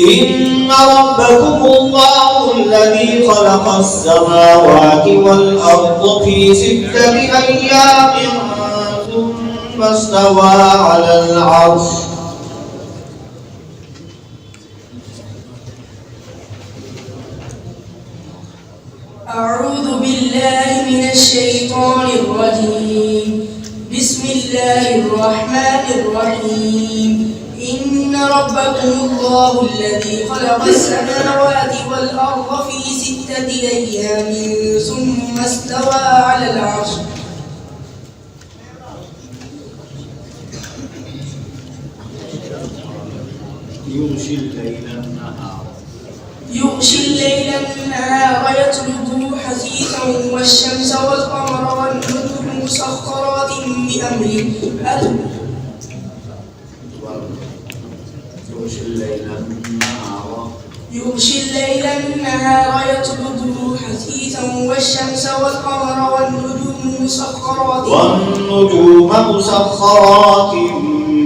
إن ربكم الله الذي خلق السماوات والأرض في 6 أيام ثم استوى على العرش أعوذ بالله من الشيطان الرجيم. بسم الله الرحمن الرحيم. إن ربكم الله الذي خلق السماوات والأرض في 6 أيام ثم استوى على العرش يغشي الليل النهار يطلبه حثيثا والشمس والقمر والنجوم مسخرات بأمره يغشي الليل النهار يطلبه حثيثا والشمس والقمر والنجوم مسخرات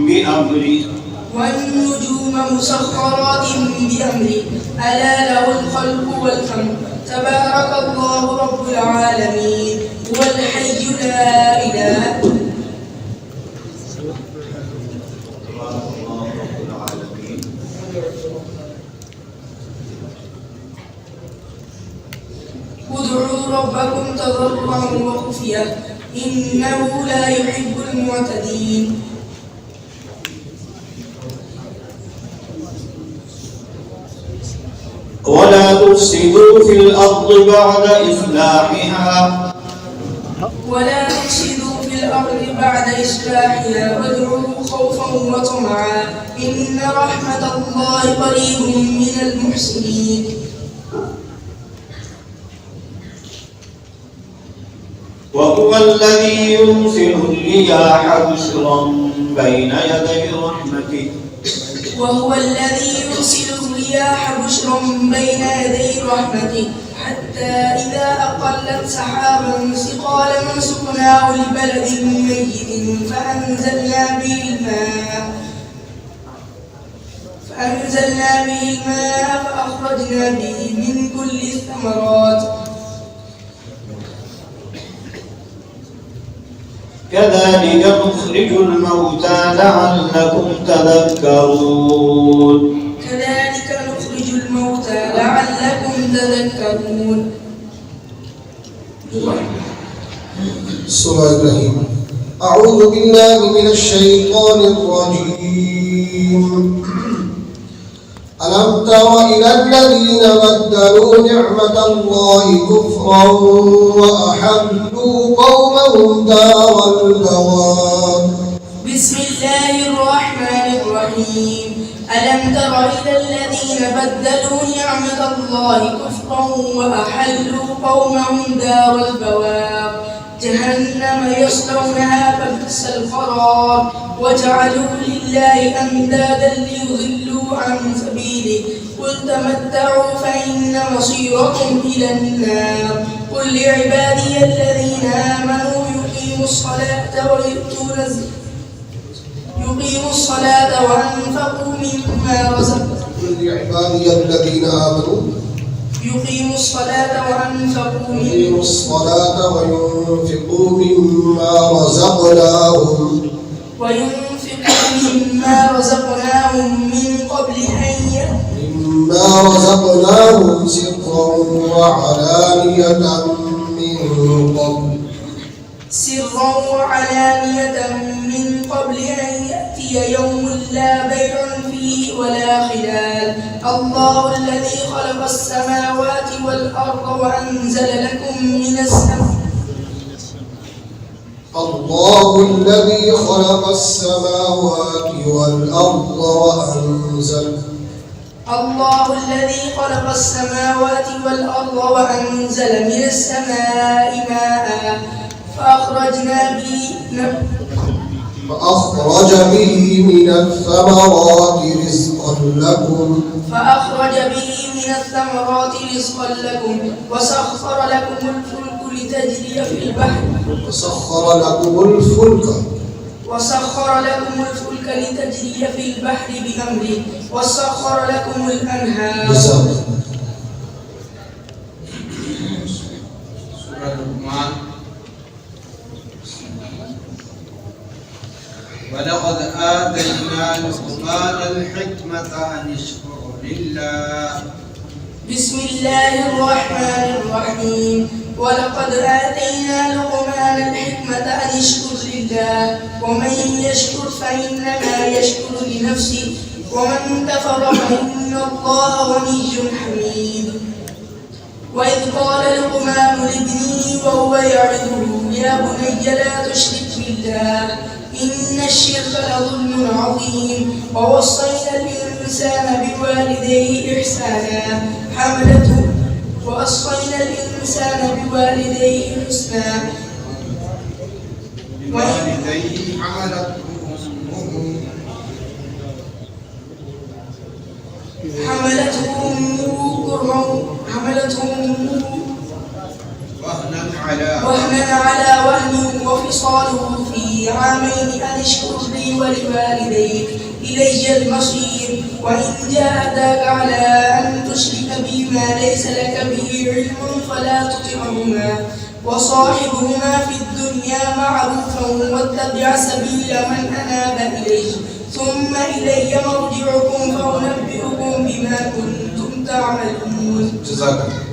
بأمره ألا له الخلق والأمر تبارك الله رب العالمين هو الحي لا إله ادعوا ربكم تضرعا وخفية إنه لا يحب المعتدين ولا تفسدوا في الأرض بعد إصلاحها وادعوه خوفا وطمعا إن رحمة الله قريب من المحسنين وهو الذي يرسل الرياح بشرا بين يدي رحمته حتى إذا أقلت سحابا ثقالا سقناه لبلد ميت فأنزلنا به الماء فأخرجنا به من كل الثمرات كذلك نخرج الموتى لعلكم تذكرون سورة إبراهيم. أعوذ بالله من الشيطان الرجيم. ألم تر إلى الذين بدلوا نعمة الله كفرا وأحلوا قومهم دار البوار. بسم الله الرحمن الرحيم. ألم تر إلى الذين بدلوا نعمة الله كفرا وأحلوا قومهم دار البوار جهنم يصلونها فبئس القرار وجعلوا لله أندادا ليضلوا عن سبيله قل تمتعوا فإن مصيركم إلى النار قل لعبادي الذين آمنوا يقيموا الصلاة وأنفقوا مما رزقناهم يقيموا الصلاة وينفقوا مما رزقناهم من قبل سرا وعلانية من قبل أن يأتي يوم لا بيع فيه ولا خلال الله الذي خلق السماوات والأرض وأنزل لكم من السماء من السماء ماء فأخرج به من الثمرات رزقا لكم وسخر لكم الفلك وسخر لكم الفلك لتجري في البحر بأمره وسخر لكم الأنهار. سورة لقمان. ولقد آتينا لقمان الحكمة أن اشكر لله. بسم الله الرحمن الرحيم. ولقد آتينا لقمان الحكمة أن اشكر لله ومن يشكر فإنما يشكر لنفسه ومن كفر فإن الله غني حميد. وإذ قال لقمان لابنه وهو يعظه يا بني لا تشرك بالله إن الشرك لظلم عظيم. ووصينا الإنسان بوالديه إحسانا حملته حسنا بوالديه حملته أمه وهنا على وهن وفصاله في عامين أن اشكر لي ولوالديك إلي المصير. وإن جاهداك على أن تشرك بي ما ليس لك به علم فلا تطعهما وصاحبهما في الدنيا معروفا واتبع سبيل من أناب إليه ثم إلي مرجعكم فأنبئكم بما كنتم تعملون. جزاك الله.